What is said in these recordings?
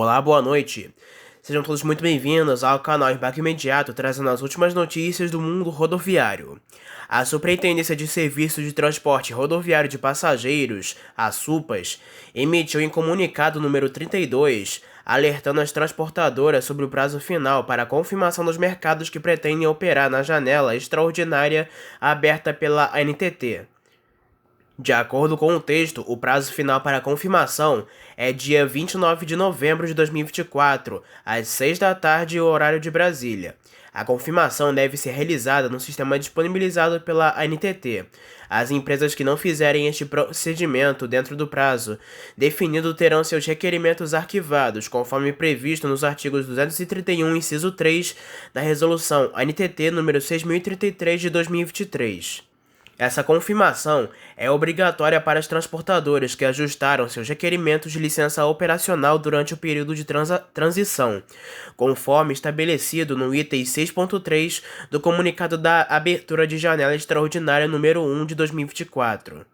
Olá, boa noite. Sejam todos muito bem-vindos ao canal Embarque Imediato, trazendo as últimas notícias do mundo rodoviário. A Superintendência de Serviços de Transporte Rodoviário de Passageiros, a SUPAS, emitiu em comunicado número 32, alertando as transportadoras sobre o prazo final para a confirmação dos mercados que pretendem operar na janela extraordinária aberta pela ANTT. De acordo com o texto, o prazo final para a confirmação é dia 29 de novembro de 2024, às 6 da tarde, horário de Brasília. A confirmação deve ser realizada no sistema disponibilizado pela ANTT. As empresas que não fizerem este procedimento dentro do prazo definido terão seus requerimentos arquivados, conforme previsto nos artigos 231, inciso 3, da Resolução ANTT número 6033 de 2023. Essa confirmação é obrigatória para as transportadoras que ajustaram seus requerimentos de licença operacional durante o período de transição, conforme estabelecido no item 6.3 do Comunicado da Abertura de Janela Extraordinária número 1 de 2024.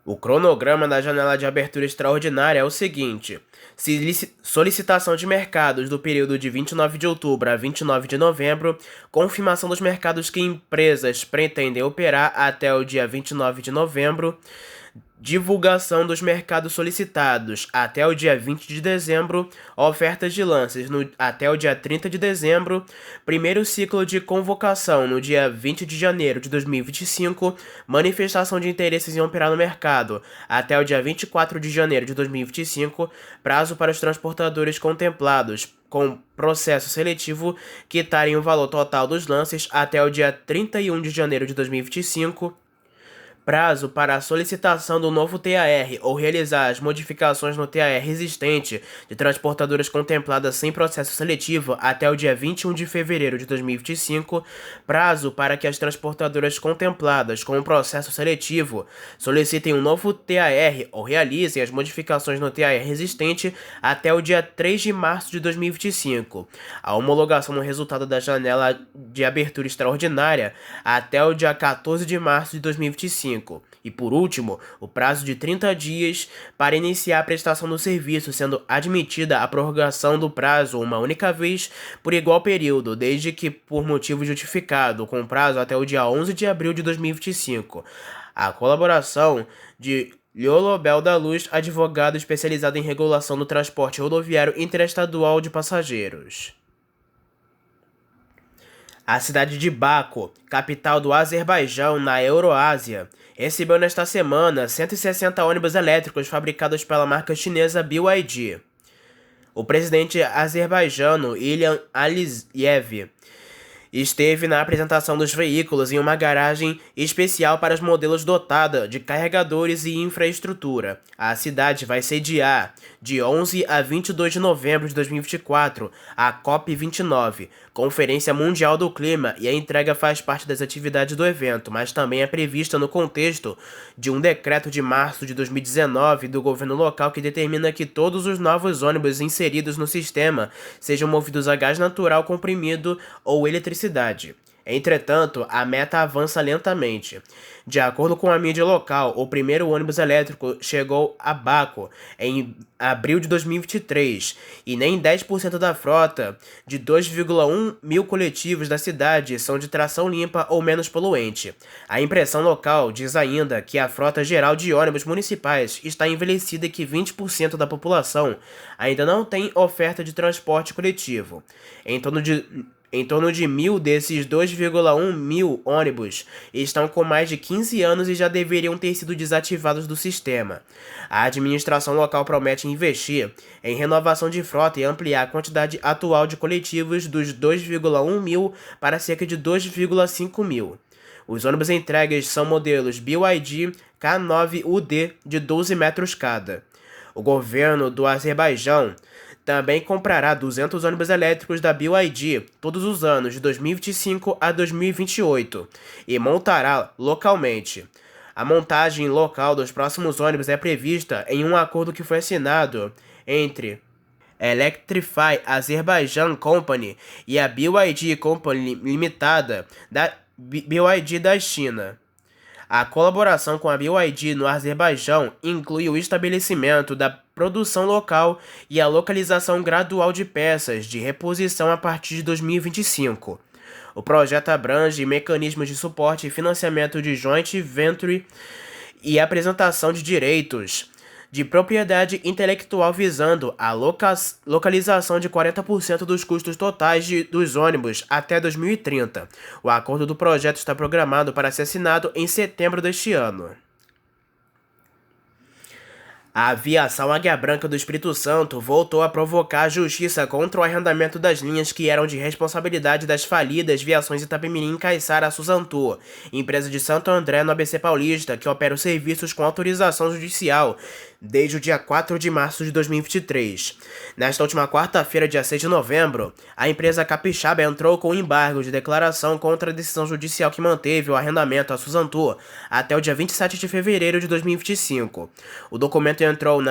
O cronograma da janela de abertura extraordinária é o seguinte: solicitação de mercados do período de 29 de outubro a 29 de novembro, confirmação dos mercados que empresas pretendem operar até o dia 29 de novembro, divulgação dos mercados solicitados até o dia 20 de dezembro, ofertas de lances até o dia 30 de dezembro, primeiro ciclo de convocação no dia 20 de janeiro de 2025, manifestação de interesses em operar no mercado até o dia 24 de janeiro de 2025, prazo para os transportadores contemplados com processo seletivo quitarem o valor total dos lances até o dia 31 de janeiro de 2025, prazo para a solicitação do novo TAR ou realizar as modificações no TAR existente de transportadoras contempladas sem processo seletivo até o dia 21 de fevereiro de 2025, prazo para que as transportadoras contempladas com o processo seletivo solicitem um novo TAR ou realizem as modificações no TAR existente até o dia 3 de março de 2025, a homologação no resultado da janela de abertura extraordinária até o dia 14 de março de 2025. E por último, o prazo de 30 dias para iniciar a prestação do serviço, sendo admitida a prorrogação do prazo uma única vez por igual período, desde que por motivo justificado, com prazo até o dia 11 de abril de 2025. A colaboração de Liolobel da Luz, advogado especializado em regulação do transporte rodoviário interestadual de passageiros. A cidade de Baku, capital do Azerbaijão, na Euroásia, recebeu nesta semana 160 ônibus elétricos fabricados pela marca chinesa BYD. O presidente azerbaijano Ilham Aliyev esteve na apresentação dos veículos em uma garagem especial para os modelos dotada de carregadores e infraestrutura. A cidade vai sediar, de 11 a 22 de novembro de 2024, a COP29, Conferência Mundial do Clima, e a entrega faz parte das atividades do evento, mas também é prevista no contexto de um decreto de março de 2019 do governo local que determina que todos os novos ônibus inseridos no sistema sejam movidos a gás natural comprimido ou eletricidade. Entretanto, a meta avança lentamente. De acordo com a mídia local, o primeiro ônibus elétrico chegou a Baku em abril de 2023 e nem 10% da frota de 2,1 mil coletivos da cidade são de tração limpa ou menos poluente. A impressão local diz ainda que a frota geral de ônibus municipais está envelhecida e que 20% da população ainda não tem oferta de transporte coletivo. Em torno de 1.000 desses 2,1 mil ônibus estão com mais de 15 anos e já deveriam ter sido desativados do sistema. A administração local promete investir em renovação de frota e ampliar a quantidade atual de coletivos dos 2,1 mil para cerca de 2,5 mil. Os ônibus entregues são modelos BYD K9UD de 12 metros cada. O governo do Azerbaijão também comprará 200 ônibus elétricos da BYD todos os anos de 2025 a 2028 e montará localmente. A montagem local dos próximos ônibus é prevista em um acordo que foi assinado entre Electrify Azerbaijan Company e a BYD Company Limitada da BYD da China. A colaboração com a BYD no Azerbaijão inclui o estabelecimento da produção local e a localização gradual de peças de reposição a partir de 2025. O projeto abrange mecanismos de suporte e financiamento de joint venture e apresentação de direitos de propriedade intelectual visando a localização de 40% dos custos totais dos ônibus até 2030. O acordo do projeto está programado para ser assinado em setembro deste ano. A aviação Águia Branca do Espírito Santo voltou a provocar a justiça contra o arrendamento das linhas que eram de responsabilidade das falidas Viações Itapemirim, Caiçara, Suzantur, empresa de Santo André, no ABC Paulista, que opera os serviços com autorização judicial desde o dia 4 de março de 2023. Nesta última quarta-feira, dia 6 de novembro, a empresa capixaba entrou com embargo de declaração contra a decisão judicial que manteve o arrendamento a Suzantur até o dia 27 de fevereiro de 2025. O documento entrou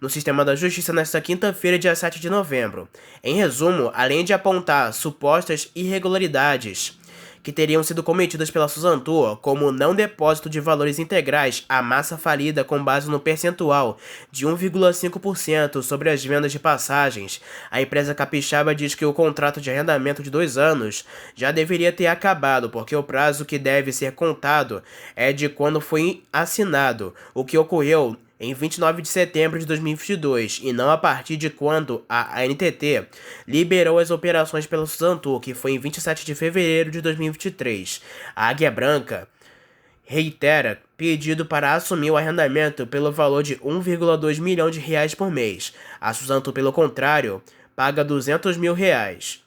no sistema da Justiça nesta quinta-feira, dia 7 de novembro. Em resumo, além de apontar supostas irregularidades que teriam sido cometidas pela Suzantur, como não depósito de valores integrais à massa falida com base no percentual de 1,5% sobre as vendas de passagens, a empresa capixaba diz que o contrato de arrendamento de 2 anos já deveria ter acabado, porque o prazo que deve ser contado é de quando foi assinado, o que ocorreu em 29 de setembro de 2022, e não a partir de quando a ANTT liberou as operações pela Suzantur, que foi em 27 de fevereiro de 2023. A Águia Branca reitera pedido para assumir o arrendamento pelo valor de 1,2 milhão de reais por mês. A Suzantur, pelo contrário, paga 200 mil reais.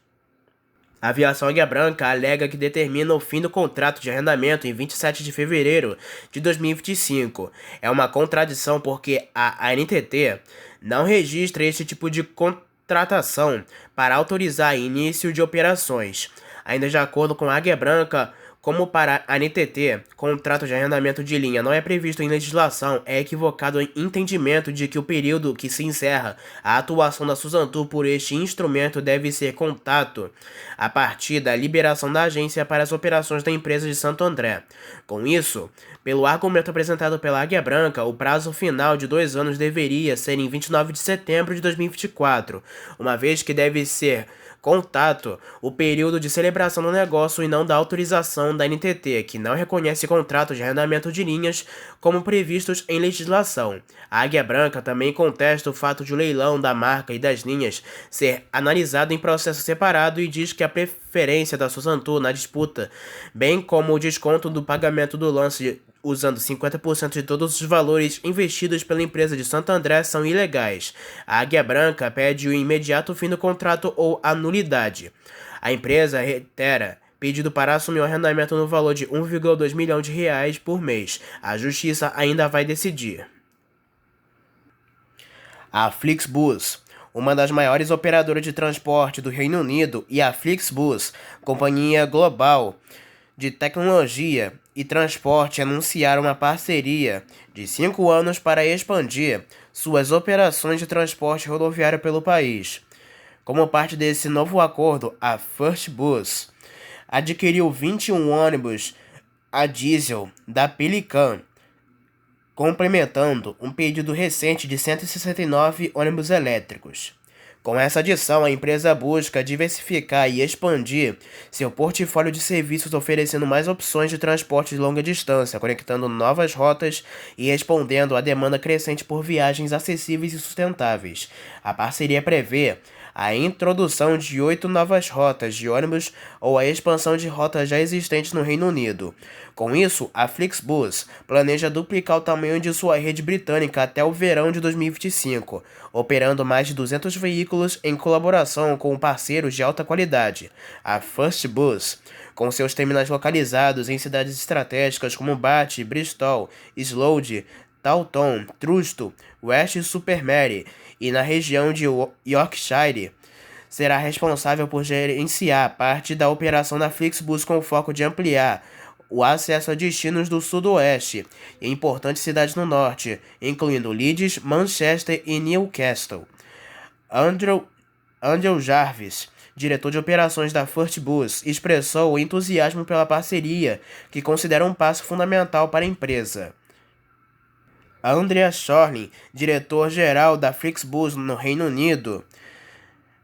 A aviação Águia Branca alega que determina o fim do contrato de arrendamento em 27 de fevereiro de 2025. É uma contradição porque a ANTT não registra esse tipo de contratação para autorizar início de operações. Ainda de acordo com a Águia Branca, como para a ANTT, contrato de arrendamento de linha não é previsto em legislação, é equivocado o entendimento de que o período que se encerra a atuação da Suzantur por este instrumento deve ser contado a partir da liberação da agência para as operações da empresa de Santo André. Com isso, pelo argumento apresentado pela Águia Branca, o prazo final de 2 anos deveria ser em 29 de setembro de 2024, uma vez que deve ser contato o período de celebração do negócio e não da autorização da ANTT, que não reconhece contratos de arrendamento de linhas como previstos em legislação. A Águia Branca também contesta o fato de o leilão da marca e das linhas ser analisado em processo separado e diz que a preferência da Suzantur na disputa, bem como o desconto do pagamento do lance usando 50% de todos os valores investidos pela empresa de Santo André, são ilegais. A Águia Branca pede o imediato fim do contrato ou a nulidade. A empresa reitera pedido para assumir o arrendamento no valor de 1,2 milhão de reais por mês. A justiça ainda vai decidir. A Flixbus, uma das maiores operadoras de transporte do Reino Unido, e a Flixbus, companhia global de tecnologia e transporte, anunciaram uma parceria de 5 anos para expandir suas operações de transporte rodoviário pelo país. Como parte desse novo acordo, a Flixbus adquiriu 21 ônibus a diesel da Pelican, complementando um pedido recente de 169 ônibus elétricos. Com essa adição, a empresa busca diversificar e expandir seu portfólio de serviços, oferecendo mais opções de transporte de longa distância, conectando novas rotas e respondendo à demanda crescente por viagens acessíveis e sustentáveis. A parceria prevê a introdução de 8 novas rotas de ônibus ou a expansão de rotas já existentes no Reino Unido. Com isso, a Flixbus planeja duplicar o tamanho de sua rede britânica até o verão de 2025, operando mais de 200 veículos em colaboração com parceiros de alta qualidade. A Flixbus, com seus terminais localizados em cidades estratégicas como Bath, Bristol, Slough, Taunton, Trusto, West-super-Mare e na região de Yorkshire, será responsável por gerenciar parte da operação da Flixbus com o foco de ampliar o acesso a destinos do sudoeste e importantes cidades no norte, incluindo Leeds, Manchester e Newcastle. Andrew Jarvis, diretor de operações da Flixbus, expressou o entusiasmo pela parceria, que considera um passo fundamental para a empresa. Andrea Schorling, diretor-geral da Flixbus no Reino Unido,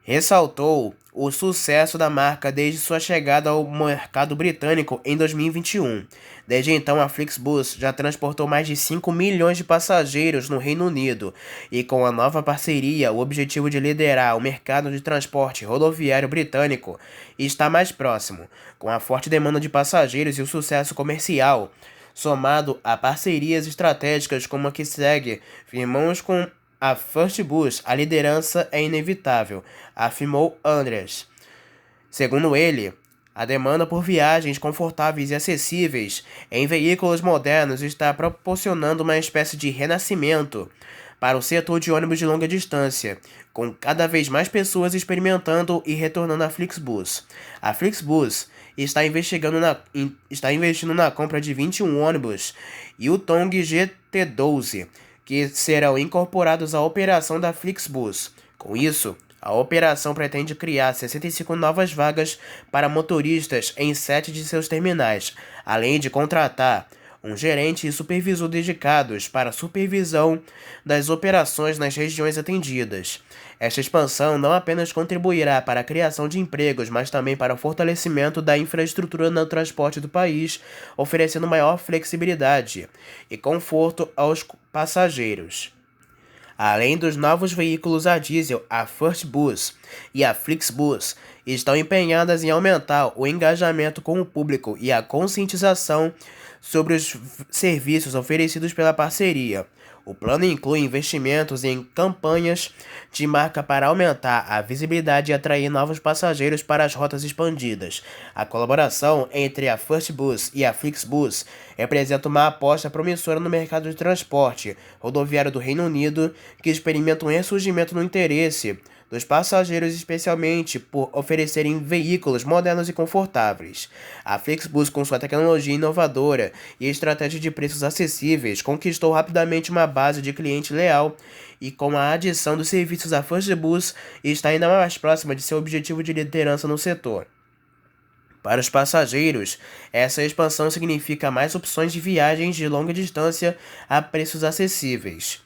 ressaltou o sucesso da marca desde sua chegada ao mercado britânico em 2021. Desde então, a Flixbus já transportou mais de 5 milhões de passageiros no Reino Unido e, com a nova parceria, o objetivo de liderar o mercado de transporte rodoviário britânico está mais próximo. Com a forte demanda de passageiros e o sucesso comercial, somado a parcerias estratégicas como a que segue, firmamos com a Flixbus, a liderança é inevitável, afirmou Andreas. Segundo ele, a demanda por viagens confortáveis e acessíveis em veículos modernos está proporcionando uma espécie de renascimento para o setor de ônibus de longa distância, com cada vez mais pessoas experimentando e retornando à Flixbus. A Flixbus está investindo na compra de 21 ônibus Yutong GT12, que serão incorporados à operação da Flixbus. Com isso, a operação pretende criar 65 novas vagas para motoristas em 7 de seus terminais, além de contratar um gerente e supervisor dedicados para a supervisão das operações nas regiões atendidas. Esta expansão não apenas contribuirá para a criação de empregos, mas também para o fortalecimento da infraestrutura no transporte do país, oferecendo maior flexibilidade e conforto aos passageiros. Além dos novos veículos a diesel, a Flixbus e a Flixbus estão empenhadas em aumentar o engajamento com o público e a conscientização sobre os serviços oferecidos pela parceria. O plano inclui investimentos em campanhas de marca para aumentar a visibilidade e atrair novos passageiros para as rotas expandidas. A colaboração entre a Flixbus e a Flixbus representa uma aposta promissora no mercado de transporte rodoviário do Reino Unido, que experimenta um ressurgimento no interesse dos passageiros, especialmente por oferecerem veículos modernos e confortáveis. A Flixbus, com sua tecnologia inovadora e estratégia de preços acessíveis, conquistou rapidamente uma base de cliente leal e, com a adição dos serviços da Flixbus, está ainda mais próxima de seu objetivo de liderança no setor. Para os passageiros, essa expansão significa mais opções de viagens de longa distância a preços acessíveis,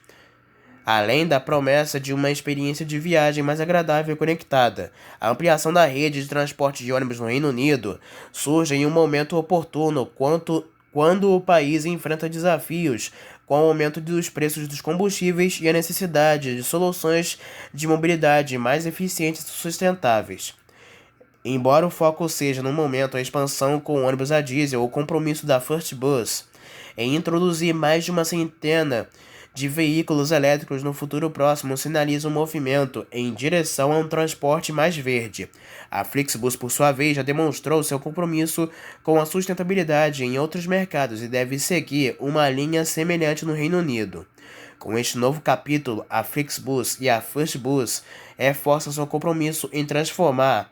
além da promessa de uma experiência de viagem mais agradável e conectada. A ampliação da rede de transporte de ônibus no Reino Unido surge em um momento oportuno quando o país enfrenta desafios com o aumento dos preços dos combustíveis e a necessidade de soluções de mobilidade mais eficientes e sustentáveis. Embora o foco seja no momento a expansão com ônibus a diesel, o compromisso da Flixbus em introduzir mais de uma centena de veículos elétricos no futuro próximo sinaliza um movimento em direção a um transporte mais verde. A Flixbus, por sua vez, já demonstrou seu compromisso com a sustentabilidade em outros mercados e deve seguir uma linha semelhante no Reino Unido. Com este novo capítulo, a Flixbus e a Flixbus reforçam seu compromisso em transformar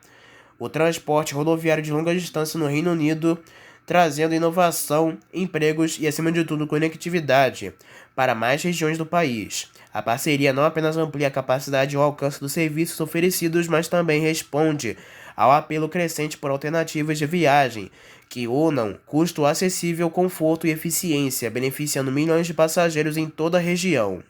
o transporte rodoviário de longa distância no Reino Unido, trazendo inovação, empregos e, acima de tudo, conectividade para mais regiões do país. A parceria não apenas amplia a capacidade e o alcance dos serviços oferecidos, mas também responde ao apelo crescente por alternativas de viagem que unam custo acessível, conforto e eficiência, beneficiando milhões de passageiros em toda a região.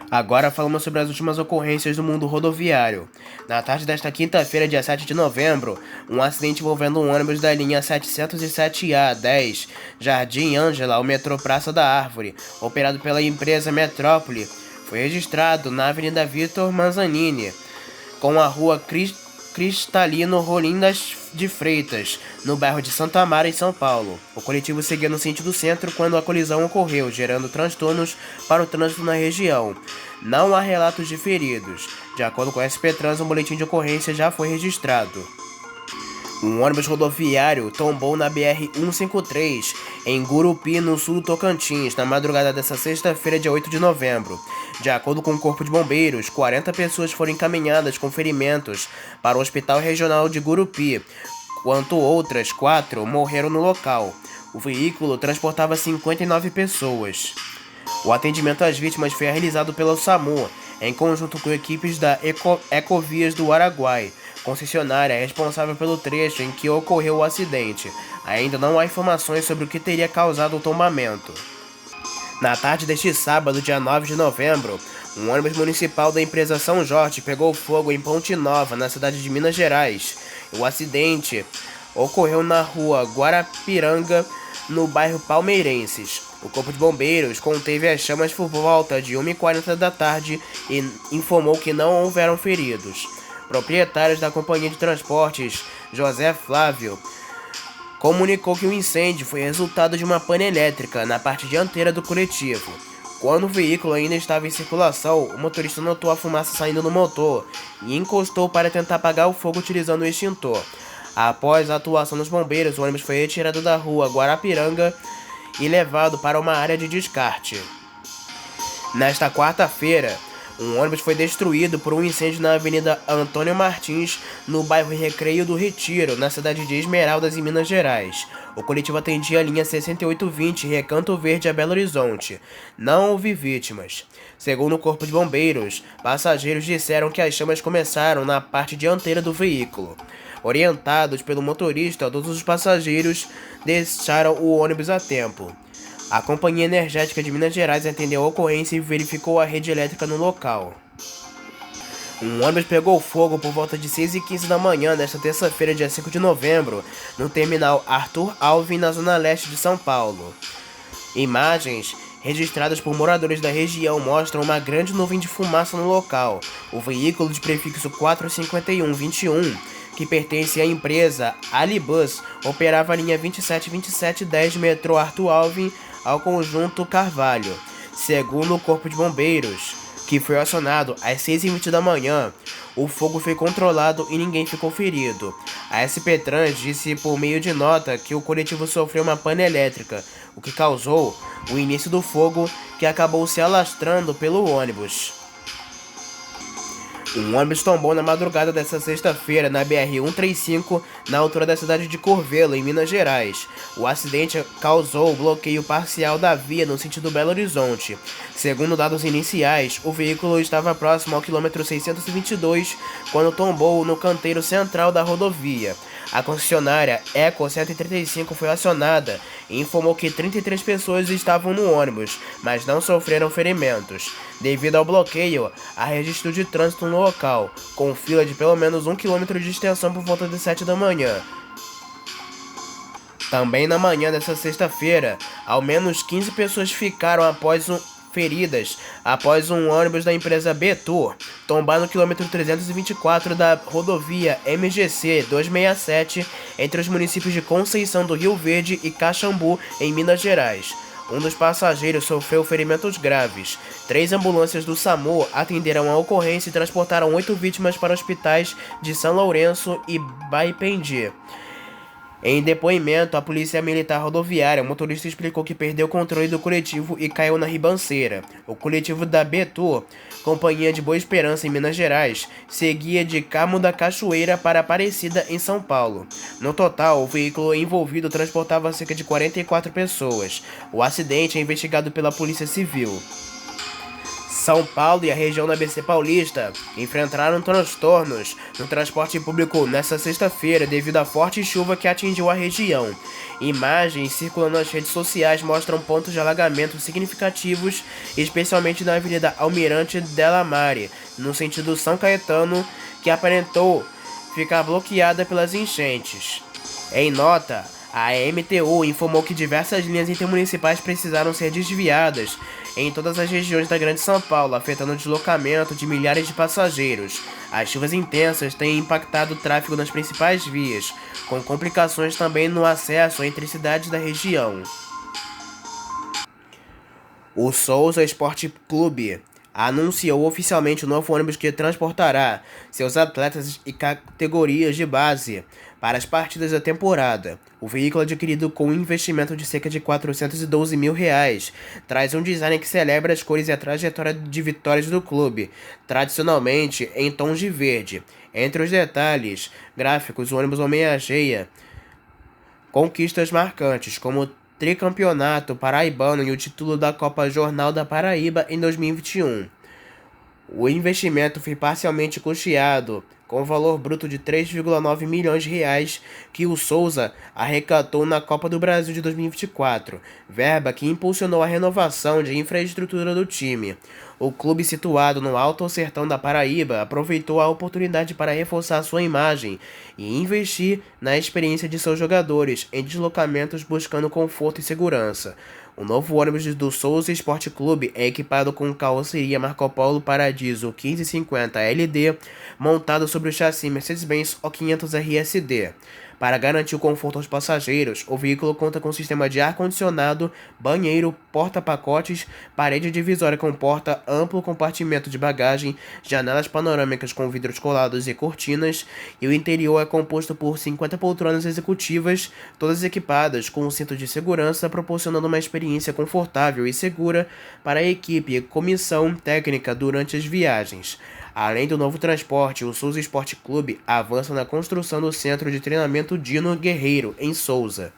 Agora falamos sobre as últimas ocorrências do mundo rodoviário. Na tarde desta quinta-feira, dia 7 de novembro, um acidente envolvendo um ônibus da linha 707A-10, Jardim Ângela, ao metrô Praça da Árvore, operado pela empresa Metrópole, foi registrado na Avenida Vitor Manzanini, com a rua Cristalino Rolim de Freitas, no bairro de Santa Amara, em São Paulo. O coletivo seguia no sentido centro quando a colisão ocorreu, gerando transtornos para o trânsito na região. Não há relatos de feridos. De acordo com a SP Trans, um boletim de ocorrência já foi registrado. Um ônibus rodoviário tombou na BR-153, em Gurupi, no sul do Tocantins, na madrugada desta sexta-feira, dia 8 de novembro. De acordo com o Corpo de Bombeiros, 40 pessoas foram encaminhadas com ferimentos para o Hospital Regional de Gurupi, enquanto outras 4 morreram no local. O veículo transportava 59 pessoas. O atendimento às vítimas foi realizado pelo SAMU, em conjunto com equipes da Ecovias do Araguai, concessionária responsável pelo trecho em que ocorreu o acidente. Ainda não há informações sobre o que teria causado o tombamento. Na tarde deste sábado, dia 9 de novembro, um ônibus municipal da empresa São Jorge pegou fogo em Ponte Nova, na cidade de Minas Gerais. O acidente ocorreu na rua Guarapiranga, no bairro Palmeirenses. O Corpo de Bombeiros conteve as chamas por volta de 1h40 da tarde e informou que não houveram feridos. Proprietários da companhia de transportes, José Flávio, comunicou que o incêndio foi resultado de uma pane elétrica na parte dianteira do coletivo. Quando o veículo ainda estava em circulação, o motorista notou a fumaça saindo do motor e encostou para tentar apagar o fogo utilizando o extintor. Após a atuação dos bombeiros, o ônibus foi retirado da rua Guarapiranga e levado para uma área de descarte. Nesta quarta-feira, um ônibus foi destruído por um incêndio na Avenida Antônio Martins, no bairro Recreio do Retiro, na cidade de Esmeraldas, em Minas Gerais. O coletivo atendia a linha 6820 Recanto Verde a Belo Horizonte. Não houve vítimas. Segundo o Corpo de Bombeiros, passageiros disseram que as chamas começaram na parte dianteira do veículo. Orientados pelo motorista, todos os passageiros deixaram o ônibus a tempo. A Companhia Energética de Minas Gerais atendeu a ocorrência e verificou a rede elétrica no local. Um ônibus pegou fogo por volta de 6h15 da manhã desta terça-feira, dia 5 de novembro, no terminal Arthur Alvim, na zona leste de São Paulo. Imagens registradas por moradores da região mostram uma grande nuvem de fumaça no local. O veículo de prefixo 45121, que pertence à empresa Alibus, operava a linha 272710 metrô Arthur Alvim ao conjunto Carvalho. Segundo o Corpo de Bombeiros, que foi acionado às 6h20 da manhã, o fogo foi controlado e ninguém ficou ferido. A SP Trans disse por meio de nota que o coletivo sofreu uma pane elétrica, o que causou o início do fogo, que acabou se alastrando pelo ônibus. Um ônibus tombou na madrugada desta sexta-feira na BR-135, na altura da cidade de Curvelo, em Minas Gerais. O acidente causou bloqueio parcial da via no sentido Belo Horizonte. Segundo dados iniciais, o veículo estava próximo ao quilômetro 622 quando tombou no canteiro central da rodovia. A concessionária Eco 135 foi acionada e informou que 33 pessoas estavam no ônibus, mas não sofreram ferimentos. Devido ao bloqueio, há registro de trânsito no local, com fila de pelo menos 1 quilômetro de extensão por volta de 7 da manhã. Também na manhã dessa sexta-feira, ao menos 15 pessoas ficaram feridas após um ônibus da empresa Betur tombar no quilômetro 324 da rodovia MGC 267 entre os municípios de Conceição do Rio Verde e Caxambu, em Minas Gerais. Um dos passageiros sofreu ferimentos graves. 3 ambulâncias do SAMU atenderam a ocorrência e transportaram 8 vítimas para hospitais de São Lourenço e Baipendi. Em depoimento à Polícia Militar Rodoviária, o motorista explicou que perdeu o controle do coletivo e caiu na ribanceira. O coletivo da Betur, Companhia de Boa Esperança em Minas Gerais, seguia de Carmo da Cachoeira para Aparecida, em São Paulo. No total, o veículo envolvido transportava cerca de 44 pessoas. O acidente é investigado pela Polícia Civil. São Paulo e a região da ABC Paulista enfrentaram transtornos no transporte público nesta sexta-feira devido à forte chuva que atingiu a região. Imagens circulando nas redes sociais mostram pontos de alagamento significativos, especialmente na Avenida Almirante Della Mare, no sentido São Caetano, que aparentou ficar bloqueada pelas enchentes. Em nota, a MTU informou que diversas linhas intermunicipais precisaram ser desviadas em todas as regiões da Grande São Paulo, afetando o deslocamento de milhares de passageiros. As chuvas intensas têm impactado o tráfego nas principais vias, com complicações também no acesso entre cidades da região. O Souza Esporte Clube anunciou oficialmente o novo ônibus que transportará seus atletas e categorias de base para as partidas da temporada. O veículo, adquirido com um investimento de cerca de R$412 mil, traz um design que celebra as cores e a trajetória de vitórias do clube, tradicionalmente em tons de verde. Entre os detalhes gráficos, o ônibus homenageia conquistas marcantes, como o tricampeonato paraibano e o título da Copa Jornal da Paraíba em 2021. O investimento foi parcialmente custeado com o valor bruto de 3,9 milhões de reais que o Souza arrecadou na Copa do Brasil de 2024, verba que impulsionou a renovação de infraestrutura do time. O clube, situado no Alto Sertão da Paraíba, aproveitou a oportunidade para reforçar sua imagem e investir na experiência de seus jogadores em deslocamentos buscando conforto e segurança. O novo ônibus do Souza Esporte Clube é equipado com carroceria Marco Polo Paradiso 1550 LD, montado sobre o chassi Mercedes-Benz O500 RSD. Para garantir o conforto aos passageiros, o veículo conta com sistema de ar-condicionado, banheiro, porta-pacotes, parede divisória com porta, amplo compartimento de bagagem, janelas panorâmicas com vidros colados e cortinas, e o interior é composto por 50 poltronas executivas, todas equipadas com um cinto de segurança, proporcionando uma experiência confortável e segura para a equipe e comissão técnica durante as viagens. Além do novo transporte, o Souza Esporte Clube avança na construção do Centro de Treinamento Dino Guerreiro, em Souza.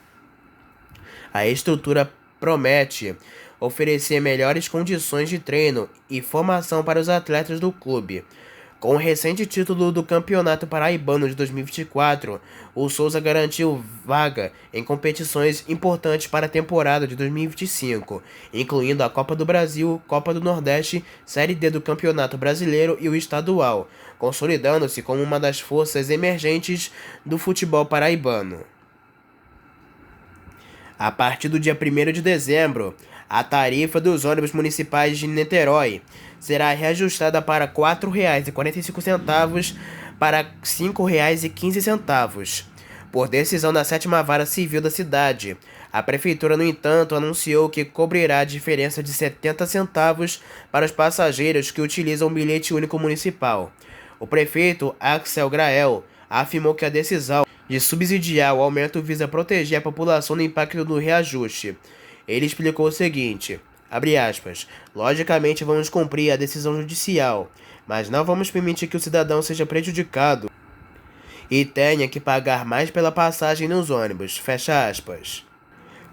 A estrutura promete oferecer melhores condições de treino e formação para os atletas do clube. Com o recente título do Campeonato Paraibano de 2024, o Souza garantiu vaga em competições importantes para a temporada de 2025, incluindo a Copa do Brasil, Copa do Nordeste, Série D do Campeonato Brasileiro e o Estadual, consolidando-se como uma das forças emergentes do futebol paraibano. A partir do dia 1º de dezembro, a tarifa dos ônibus municipais de Niterói será reajustada para R$ 4,45 para R$ 5,15, por decisão da 7ª Vara Civil da cidade. A prefeitura, no entanto, anunciou que cobrirá a diferença de 70 centavos para os passageiros que utilizam o bilhete único municipal. O prefeito Axel Grael afirmou que a decisão de subsidiar o aumento visa proteger a população do impacto do reajuste. Ele explicou o seguinte, abre aspas, logicamente vamos cumprir a decisão judicial, mas não vamos permitir que o cidadão seja prejudicado e tenha que pagar mais pela passagem nos ônibus, fecha aspas.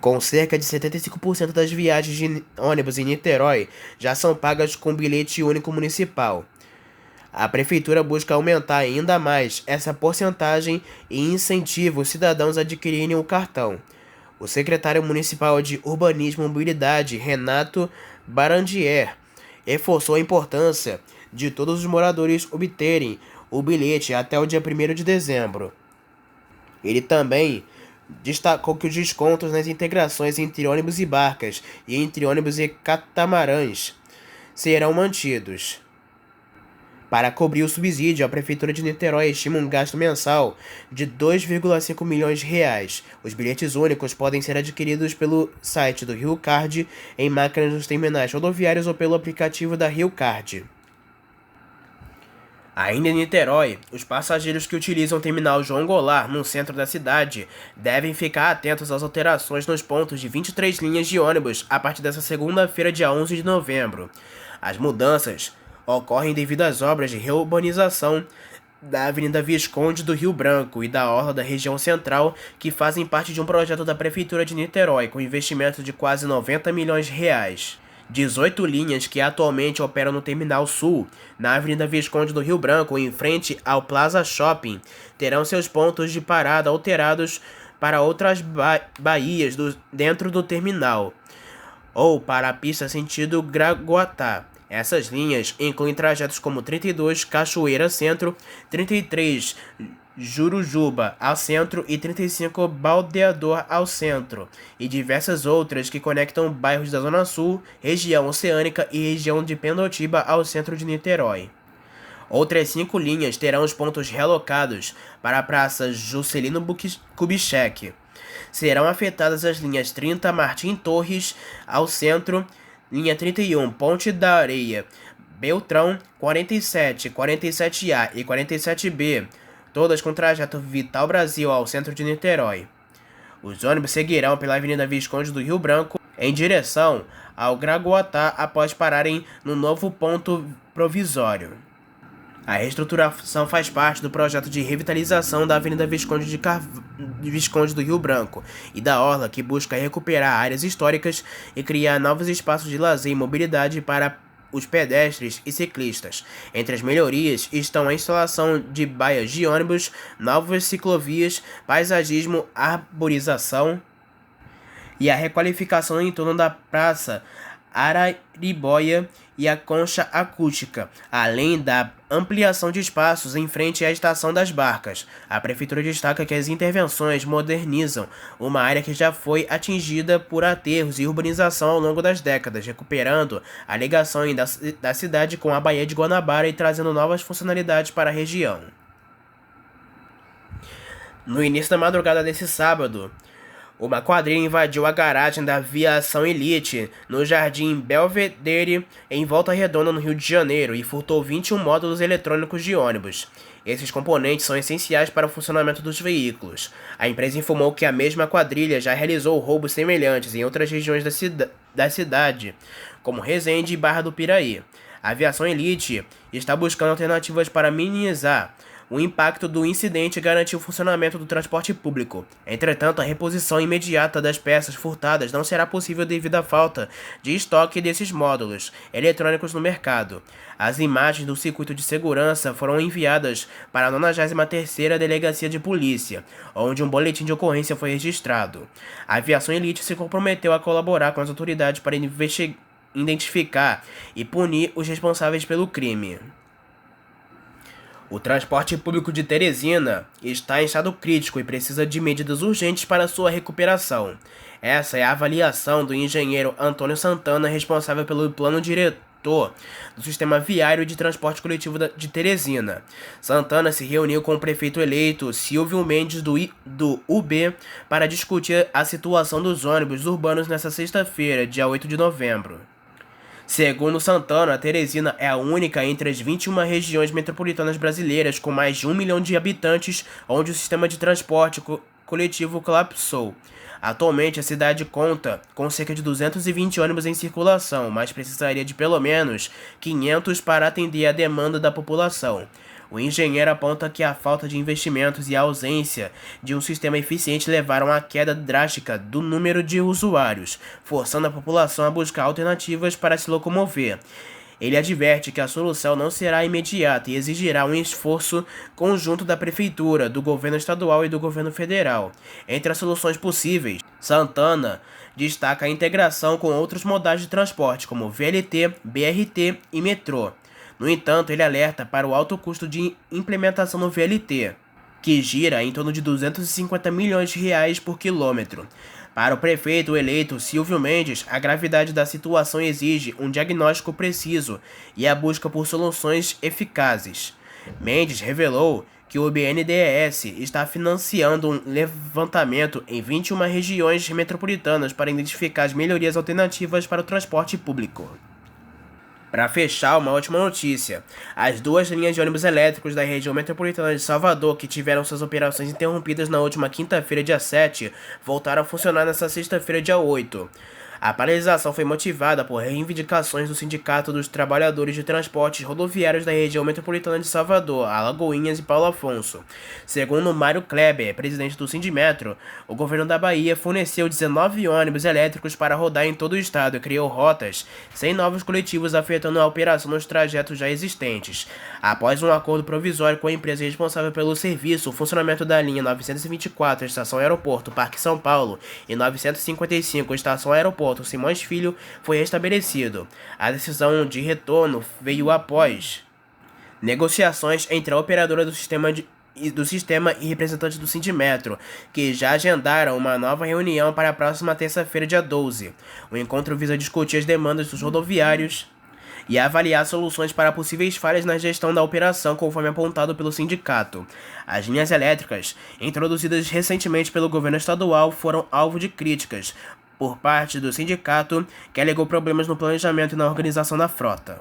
Com cerca de 75% das viagens de ônibus em Niterói já são pagas com bilhete único municipal. A prefeitura busca aumentar ainda mais essa porcentagem e incentiva os cidadãos a adquirirem o cartão. O secretário municipal de Urbanismo e Mobilidade, Renato Barandier, reforçou a importância de todos os moradores obterem o bilhete até o dia 1º de dezembro. Ele também destacou que os descontos nas integrações entre ônibus e barcas e entre ônibus e catamarãs serão mantidos. Para cobrir o subsídio, a Prefeitura de Niterói estima um gasto mensal de R$ 2,5 milhões de reais. Os bilhetes únicos podem ser adquiridos pelo site do Rio Card, em máquinas nos terminais rodoviários ou pelo aplicativo da Rio Card. Ainda em Niterói, os passageiros que utilizam o terminal João Goulart, no centro da cidade, devem ficar atentos às alterações nos pontos de 23 linhas de ônibus a partir desta segunda-feira, dia 11 de novembro. As mudanças ocorrem devido às obras de reurbanização da Avenida Visconde do Rio Branco e da orla da região central, que fazem parte de um projeto da Prefeitura de Niterói, com investimento de quase 90 milhões de reais. 18 linhas que atualmente operam no Terminal Sul, na Avenida Visconde do Rio Branco, em frente ao Plaza Shopping, terão seus pontos de parada alterados para outras baías dentro do terminal, ou para a pista sentido Graguatá. Essas linhas incluem trajetos como 32 Cachoeira Centro, 33 Jurujuba ao centro e 35 Baldeador ao centro, e diversas outras que conectam bairros da Zona Sul, região oceânica e região de Pendotiba ao centro de Niterói. Outras 5 linhas terão os pontos realocados para a Praça Juscelino Kubitschek. Serão afetadas as linhas 30 Martim Torres ao centro, linha 31, Ponte da Areia, Beltrão, 47, 47A e 47B, todas com trajeto Vital Brasil ao centro de Niterói. Os ônibus seguirão pela Avenida Visconde do Rio Branco em direção ao Graguatá após pararem no novo ponto provisório. A reestruturação faz parte do projeto de revitalização da Avenida Visconde do Rio Branco e da Orla, que busca recuperar áreas históricas e criar novos espaços de lazer e mobilidade para os pedestres e ciclistas. Entre as melhorias estão a instalação de baias de ônibus, novas ciclovias, paisagismo, arborização e a requalificação em torno da Praça Araribóia e a concha acústica, além da ampliação de espaços em frente à Estação das Barcas. A Prefeitura destaca que as intervenções modernizam uma área que já foi atingida por aterros e urbanização ao longo das décadas, recuperando a ligação da cidade com a Baía de Guanabara e trazendo novas funcionalidades para a região. No início da madrugada desse sábado, uma quadrilha invadiu a garagem da Aviação Elite no Jardim Belvedere, em Volta Redonda, no Rio de Janeiro, e furtou 21 módulos eletrônicos de ônibus. Esses componentes são essenciais para o funcionamento dos veículos. A empresa informou que a mesma quadrilha já realizou roubos semelhantes em outras regiões da cidade, como Resende e Barra do Piraí. A Aviação Elite está buscando alternativas para minimizar o impacto do incidente e garantir o funcionamento do transporte público. Entretanto, a reposição imediata das peças furtadas não será possível devido à falta de estoque desses módulos eletrônicos no mercado. As imagens do circuito de segurança foram enviadas para a 93ª Delegacia de Polícia, onde um boletim de ocorrência foi registrado. A Aviação Elite se comprometeu a colaborar com as autoridades para identificar e punir os responsáveis pelo crime. O transporte público de Teresina está em estado crítico e precisa de medidas urgentes para sua recuperação. Essa é a avaliação do engenheiro Antônio Santana, responsável pelo plano diretor do Sistema Viário de Transporte Coletivo de Teresina. Santana se reuniu com o prefeito eleito Silvio Mendes do UB para discutir a situação dos ônibus urbanos nesta sexta-feira, dia 8 de novembro. Segundo Santana, Teresina é a única entre as 21 regiões metropolitanas brasileiras com mais de 1 milhão de habitantes onde o sistema de transporte coletivo colapsou. Atualmente, a cidade conta com cerca de 220 ônibus em circulação, mas precisaria de pelo menos 500 para atender a demanda da população. O engenheiro aponta que a falta de investimentos e a ausência de um sistema eficiente levaram à queda drástica do número de usuários, forçando a população a buscar alternativas para se locomover. Ele adverte que a solução não será imediata e exigirá um esforço conjunto da Prefeitura, do governo estadual e do governo federal. Entre as soluções possíveis, Santana destaca a integração com outros modais de transporte, como VLT, BRT e metrô. No entanto, ele alerta para o alto custo de implementação no VLT, que gira em torno de 250 milhões de reais por quilômetro. Para o prefeito eleito Silvio Mendes, a gravidade da situação exige um diagnóstico preciso e a busca por soluções eficazes. Mendes revelou que o BNDES está financiando um levantamento em 21 regiões metropolitanas para identificar as melhorias alternativas para o transporte público. Para fechar, uma ótima notícia. As duas linhas de ônibus elétricos da região metropolitana de Salvador, que tiveram suas operações interrompidas na última quinta-feira, dia 7, voltaram a funcionar nesta sexta-feira, dia 8. A paralisação foi motivada por reivindicações do Sindicato dos Trabalhadores de Transportes Rodoviários da região metropolitana de Salvador, Alagoinhas e Paulo Afonso. Segundo Mário Kleber, presidente do Sindimetro, o governo da Bahia forneceu 19 ônibus elétricos para rodar em todo o estado e criou rotas sem novos coletivos, afetando a operação nos trajetos já existentes. Após um acordo provisório com a empresa responsável pelo serviço, o funcionamento da linha 924, Estação Aeroporto, Parque São Paulo, e 955, Estação Aeroporto, Simões Filho, foi restabelecido. A decisão de retorno veio após negociações entre a operadora do sistema e representantes do Sindimetro, que já agendaram uma nova reunião para a próxima terça-feira, dia 12. O encontro visa discutir as demandas dos rodoviários e avaliar soluções para possíveis falhas na gestão da operação, conforme apontado pelo sindicato. As linhas elétricas, introduzidas recentemente pelo governo estadual, foram alvo de críticas por parte do sindicato, que alegou problemas no planejamento e na organização da frota.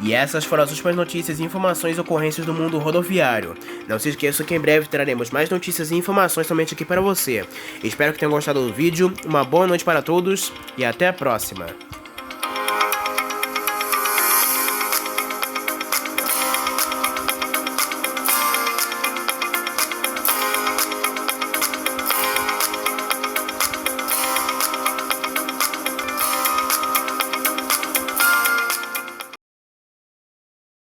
E essas foram as últimas notícias, informações e ocorrências do mundo rodoviário. Não se esqueça que em breve traremos mais notícias e informações somente aqui para você. Espero que tenham gostado do vídeo, uma boa noite para todos e até a próxima.